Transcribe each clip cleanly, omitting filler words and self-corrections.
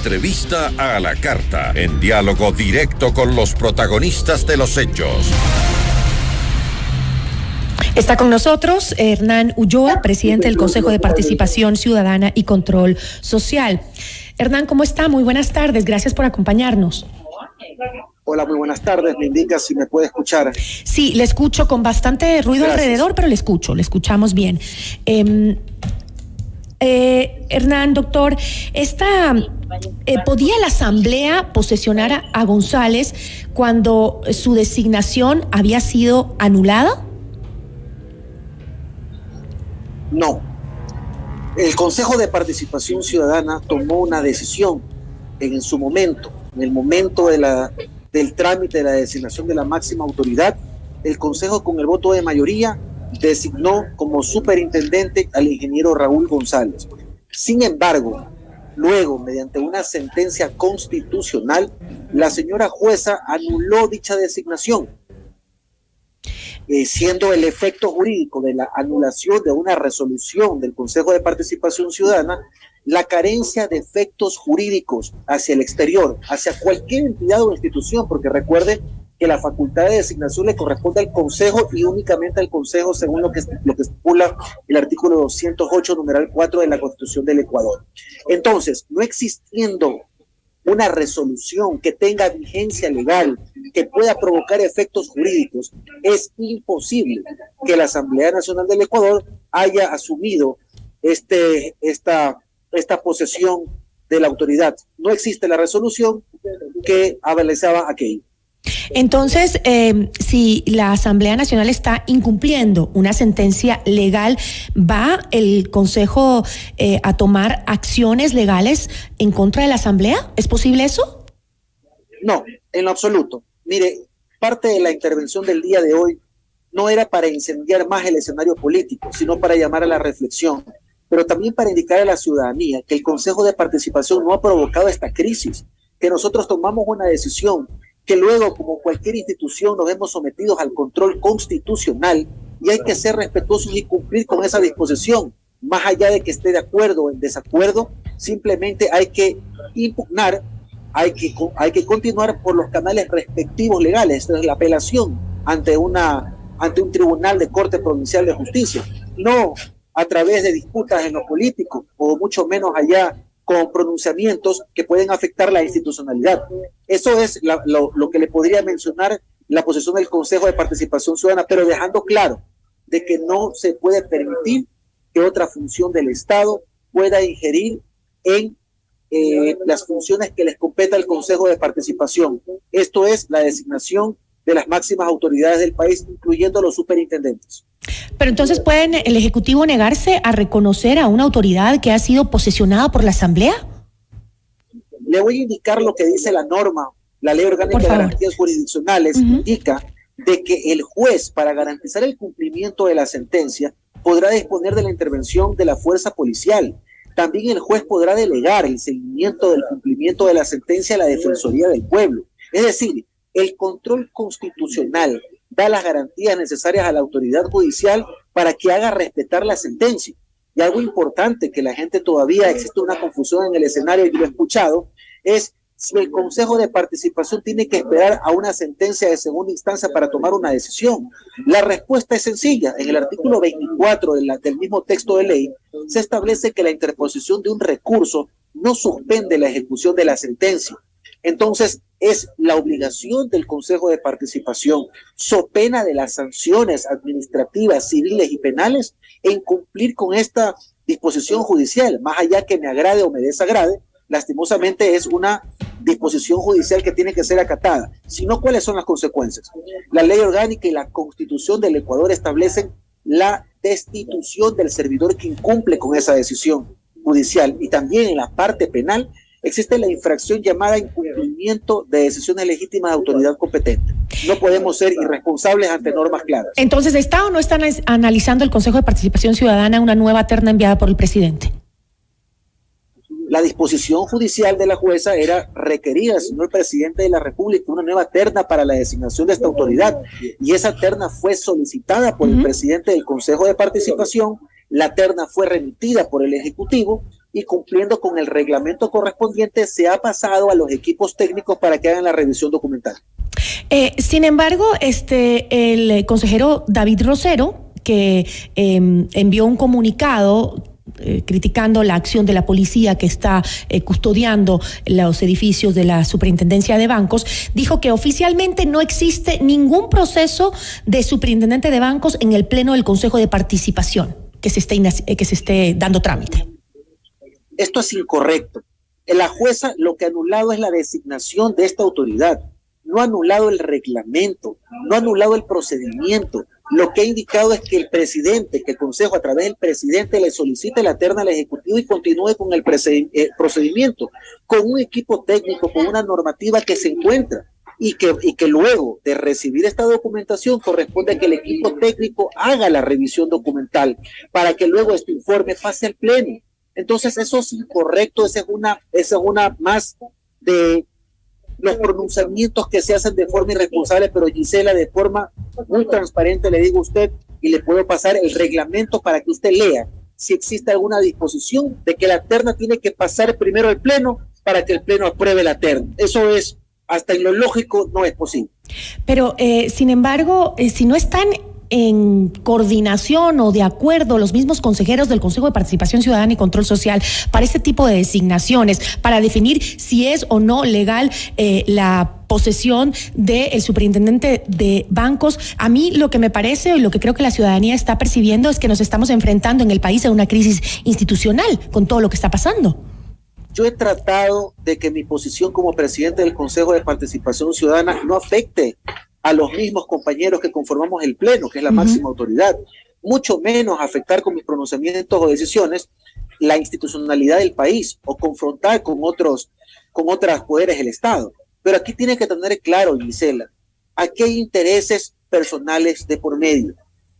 Entrevista a la carta, en diálogo directo con los protagonistas de los hechos. Está con nosotros Hernán Ulloa, presidente del Consejo de Participación Ciudadana y Control Social. Hernán, ¿cómo está? Muy buenas tardes, gracias por acompañarnos. Hola, muy buenas tardes. Me indica si me puede escuchar. Sí, le escucho con bastante ruido alrededor, pero le escuchamos bien. Hernán, doctor, ¿podía la Asamblea posesionar a González cuando su designación había sido anulada? No. El Consejo de Participación Ciudadana tomó una decisión en su momento, en el momento del trámite de la designación de la máxima autoridad. El Consejo, con el voto de mayoría, designó como superintendente al ingeniero Raúl González. Sin embargo, luego, mediante una sentencia constitucional, la señora jueza anuló dicha designación, siendo el efecto jurídico de la anulación de una resolución del Consejo de Participación Ciudadana la carencia de efectos jurídicos hacia el exterior, hacia cualquier entidad o institución, porque recuerde que la facultad de designación le corresponde al Consejo y únicamente al Consejo, según lo que estipula el artículo 208, numeral 4 de la Constitución del Ecuador. Entonces, no existiendo una resolución que tenga vigencia legal, que pueda provocar efectos jurídicos, es imposible que la Asamblea Nacional del Ecuador haya asumido esta posesión de la autoridad. No existe la resolución que avalizaba aquello. Entonces, si la Asamblea Nacional está incumpliendo una sentencia legal, ¿va el Consejo a tomar acciones legales en contra de la Asamblea? ¿Es posible eso? No, en lo absoluto. Mire, parte de la intervención del día de hoy no era para incendiar más el escenario político, sino para llamar a la reflexión, pero también para indicar a la ciudadanía que el Consejo de Participación no ha provocado esta crisis, que nosotros tomamos una decisión, que luego, como cualquier institución, nos vemos sometidos al control constitucional y hay que ser respetuosos y cumplir con esa disposición. Más allá de que esté de acuerdo o en desacuerdo, simplemente hay que impugnar, hay que continuar por los canales respectivos legales, esta es la apelación ante un tribunal de corte provincial de justicia, no a través de disputas en lo político o mucho menos allá con pronunciamientos que pueden afectar la institucionalidad. Eso es lo que le podría mencionar la posición del Consejo de Participación Ciudadana, pero dejando claro de que no se puede permitir que otra función del Estado pueda ingerir en las funciones que les compete al Consejo de Participación. Esto es la designación de las máximas autoridades del país, incluyendo los superintendentes. Pero entonces, ¿puede el Ejecutivo negarse a reconocer a una autoridad que ha sido posesionada por la Asamblea? Le voy a indicar lo que dice la norma, la Ley Orgánica de Garantías Jurisdiccionales, indica de que el juez, para garantizar el cumplimiento de la sentencia, podrá disponer de la intervención de la fuerza policial. También el juez podrá delegar el seguimiento del cumplimiento de la sentencia a la Defensoría del Pueblo. Es decir, el control constitucional da las garantías necesarias a la autoridad judicial para que haga respetar la sentencia. Y algo importante que la gente todavía existe una confusión en el escenario, y lo he escuchado, es si el Consejo de Participación tiene que esperar a una sentencia de segunda instancia para tomar una decisión. La respuesta es sencilla. En el artículo 24 del mismo texto de ley se establece que la interposición de un recurso no suspende la ejecución de la sentencia. Entonces, es la obligación del Consejo de Participación, so pena de las sanciones administrativas, civiles y penales, en cumplir con esta disposición judicial, más allá que me agrade o me desagrade. Lastimosamente es una disposición judicial que tiene que ser acatada. Si no, ¿cuáles son las consecuencias? La ley orgánica y la Constitución del Ecuador establecen la destitución del servidor que incumple con esa decisión judicial, y también en la parte penal existe la infracción llamada incumplimiento de decisiones legítimas de autoridad competente. No podemos ser irresponsables ante normas claras. Entonces, ¿está o no está analizando el Consejo de Participación Ciudadana una nueva terna enviada por el presidente? La disposición judicial de la jueza era requerir al señor presidente de la República una nueva terna para la designación de esta autoridad, y esa terna fue solicitada por el presidente del Consejo de Participación. La terna fue remitida por el Ejecutivo y cumpliendo con el reglamento correspondiente se ha pasado a los equipos técnicos para que hagan la revisión documental. Sin embargo, el consejero David Rosero, que envió un comunicado criticando la acción de la policía que está custodiando los edificios de la Superintendencia de Bancos, dijo que oficialmente no existe ningún proceso de superintendente de bancos en el pleno del Consejo de Participación que se esté dando trámite. Esto es incorrecto. La jueza lo que ha anulado es la designación de esta autoridad. No ha anulado el reglamento, no ha anulado el procedimiento. Lo que ha indicado es que el presidente, que el Consejo a través del presidente le solicite la terna al Ejecutivo y continúe con el procedimiento, con un equipo técnico, con una normativa que se encuentra y que luego de recibir esta documentación corresponde que el equipo técnico haga la revisión documental para que luego este informe pase al Pleno. Entonces eso es incorrecto, esa es una más de los pronunciamientos que se hacen de forma irresponsable, pero Gisela, de forma muy transparente le digo a usted y le puedo pasar el reglamento para que usted lea si existe alguna disposición de que la terna tiene que pasar primero al Pleno para que el Pleno apruebe la terna. Eso es, hasta en lo lógico, no es posible. Pero, sin embargo, si no están en coordinación o de acuerdo los mismos consejeros del Consejo de Participación Ciudadana y Control Social para este tipo de designaciones, para definir si es o no legal la posesión del superintendente de bancos, a mí lo que me parece y lo que creo que la ciudadanía está percibiendo es que nos estamos enfrentando en el país a una crisis institucional con todo lo que está pasando. Yo he tratado de que mi posición como presidente del Consejo de Participación Ciudadana no afecte a los mismos compañeros que conformamos el Pleno, que es la máxima autoridad, mucho menos afectar con mis pronunciamientos o decisiones la institucionalidad del país o confrontar con otros poderes del Estado. Pero aquí tiene que tener claro, Gisela, aquí hay intereses personales de por medio.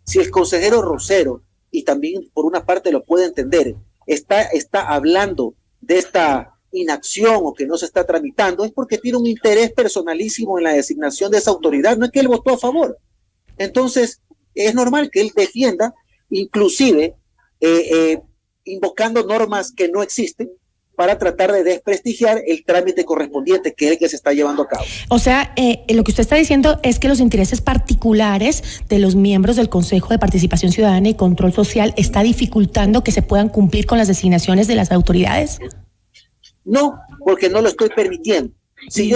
Si el consejero Rosero, y también por una parte lo puede entender, está hablando de esta inacción o que no se está tramitando, es porque tiene un interés personalísimo en la designación de esa autoridad, no es que él votó a favor. Entonces, es normal que él defienda, inclusive invocando normas que no existen para tratar de desprestigiar el trámite correspondiente, que es el que se está llevando a cabo. O sea, lo que usted está diciendo es que los intereses particulares de los miembros del Consejo de Participación Ciudadana y Control Social está dificultando que se puedan cumplir con las designaciones de las autoridades. No, porque no lo estoy permitiendo. Si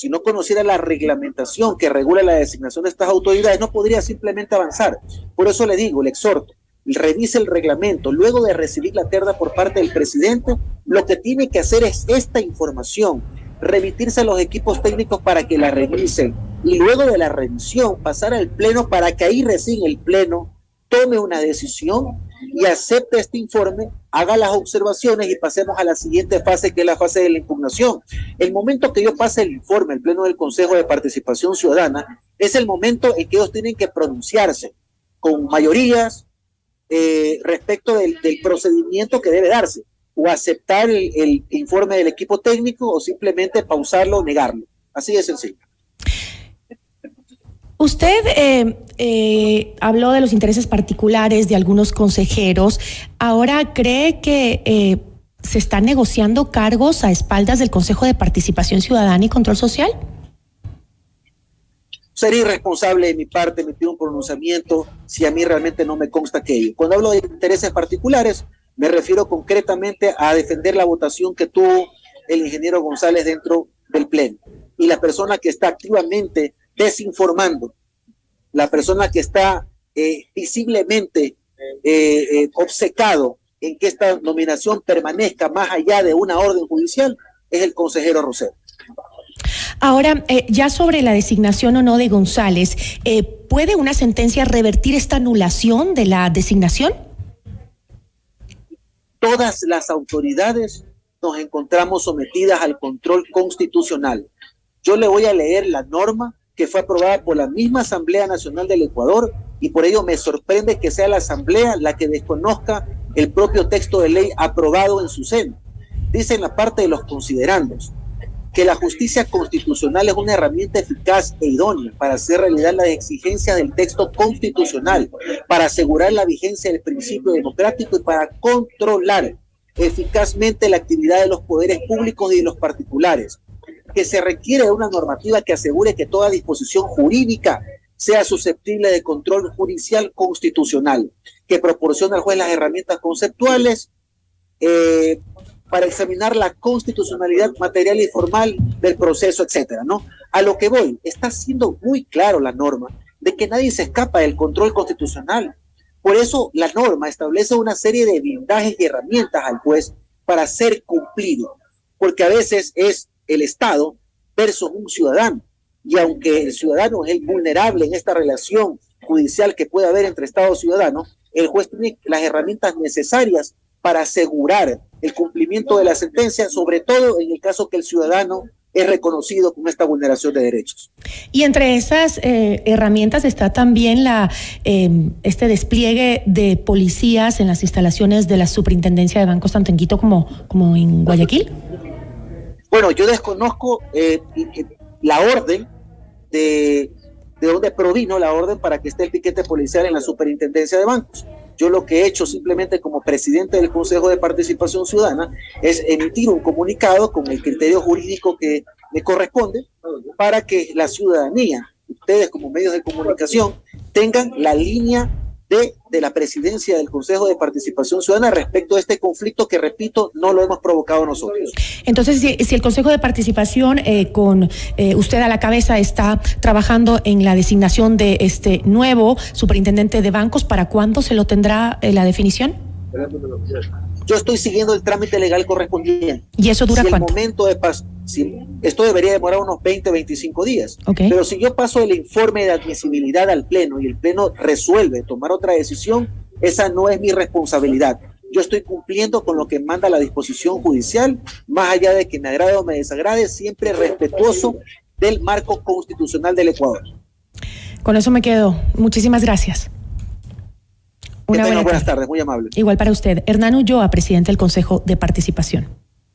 no conociera la reglamentación que regula la designación de estas autoridades, no podría simplemente avanzar. Por eso le digo, le exhorto, revise el reglamento. Luego de recibir la terna por parte del presidente, lo que tiene que hacer es esta información, remitirse a los equipos técnicos para que la revisen y luego de la revisión pasar al Pleno para que ahí recién el Pleno tome una decisión y acepte este informe, haga las observaciones y pasemos a la siguiente fase, que es la fase de la impugnación. El momento que yo pase el informe, el Pleno del Consejo de Participación Ciudadana, es el momento en que ellos tienen que pronunciarse con mayorías respecto del procedimiento que debe darse, o aceptar el informe del equipo técnico o simplemente pausarlo o negarlo. Así de sencillo. Usted habló de los intereses particulares de algunos consejeros. ¿Ahora cree que se están negociando cargos a espaldas del Consejo de Participación Ciudadana y Control Social? Sería irresponsable de mi parte emitir un pronunciamiento si a mí realmente no me consta aquello. Cuando hablo de intereses particulares, me refiero concretamente a defender la votación que tuvo el ingeniero González dentro del Pleno. Y la persona que está activamente desinformando, la persona que está visiblemente obcecado en que esta nominación permanezca más allá de una orden judicial, es el consejero Rosero. Ahora, ya sobre la designación o no de González, ¿puede una sentencia revertir esta anulación de la designación? Todas las autoridades nos encontramos sometidas al control constitucional. Yo le voy a leer la norma que fue aprobada por la misma Asamblea Nacional del Ecuador y por ello me sorprende que sea la Asamblea la que desconozca el propio texto de ley aprobado en su seno. Dice en la parte de los considerandos que la justicia constitucional es una herramienta eficaz e idónea para hacer realidad las exigencias del texto constitucional, para asegurar la vigencia del principio democrático y para controlar eficazmente la actividad de los poderes públicos y de los particulares, que se requiere de una normativa que asegure que toda disposición jurídica sea susceptible de control judicial constitucional, que proporcione al juez las herramientas conceptuales para examinar la constitucionalidad material y formal del proceso, etcétera, ¿no? A lo que voy, está siendo muy claro la norma de que nadie se escapa del control constitucional. Por eso la norma establece una serie de blindajes y herramientas al juez para ser cumplido, porque a veces es el Estado versus un ciudadano, y aunque el ciudadano es el vulnerable en esta relación judicial que puede haber entre Estado y ciudadano, el juez tiene las herramientas necesarias para asegurar el cumplimiento de la sentencia, sobre todo en el caso que el ciudadano es reconocido con esta vulneración de derechos. Y entre esas herramientas está también este despliegue de policías en las instalaciones de la Superintendencia de Bancos tanto en Quito como en Guayaquil. Bueno, yo desconozco la orden de dónde provino la orden para que esté el piquete policial en la Superintendencia de Bancos. Yo lo que he hecho simplemente como presidente del Consejo de Participación Ciudadana es emitir un comunicado con el criterio jurídico que me corresponde para que la ciudadanía, ustedes como medios de comunicación, tengan la línea de la presidencia del Consejo de Participación Ciudadana respecto a este conflicto que, repito, no lo hemos provocado nosotros. Entonces, si el Consejo de Participación con usted a la cabeza está trabajando en la designación de este nuevo superintendente de bancos, ¿para cuándo se lo tendrá la definición? Yo estoy siguiendo el trámite legal correspondiente. ¿Y eso dura cuánto? Esto debería demorar unos 20, 25 días. Okay. Pero si yo paso el informe de admisibilidad al Pleno y el Pleno resuelve tomar otra decisión, esa no es mi responsabilidad. Yo estoy cumpliendo con lo que manda la disposición judicial, más allá de que me agrade o me desagrade, siempre respetuoso del marco constitucional del Ecuador. Con eso me quedo. Muchísimas gracias. Buenas tardes, muy amable. Igual para usted. Hernán Ulloa, presidente del Consejo de Participación.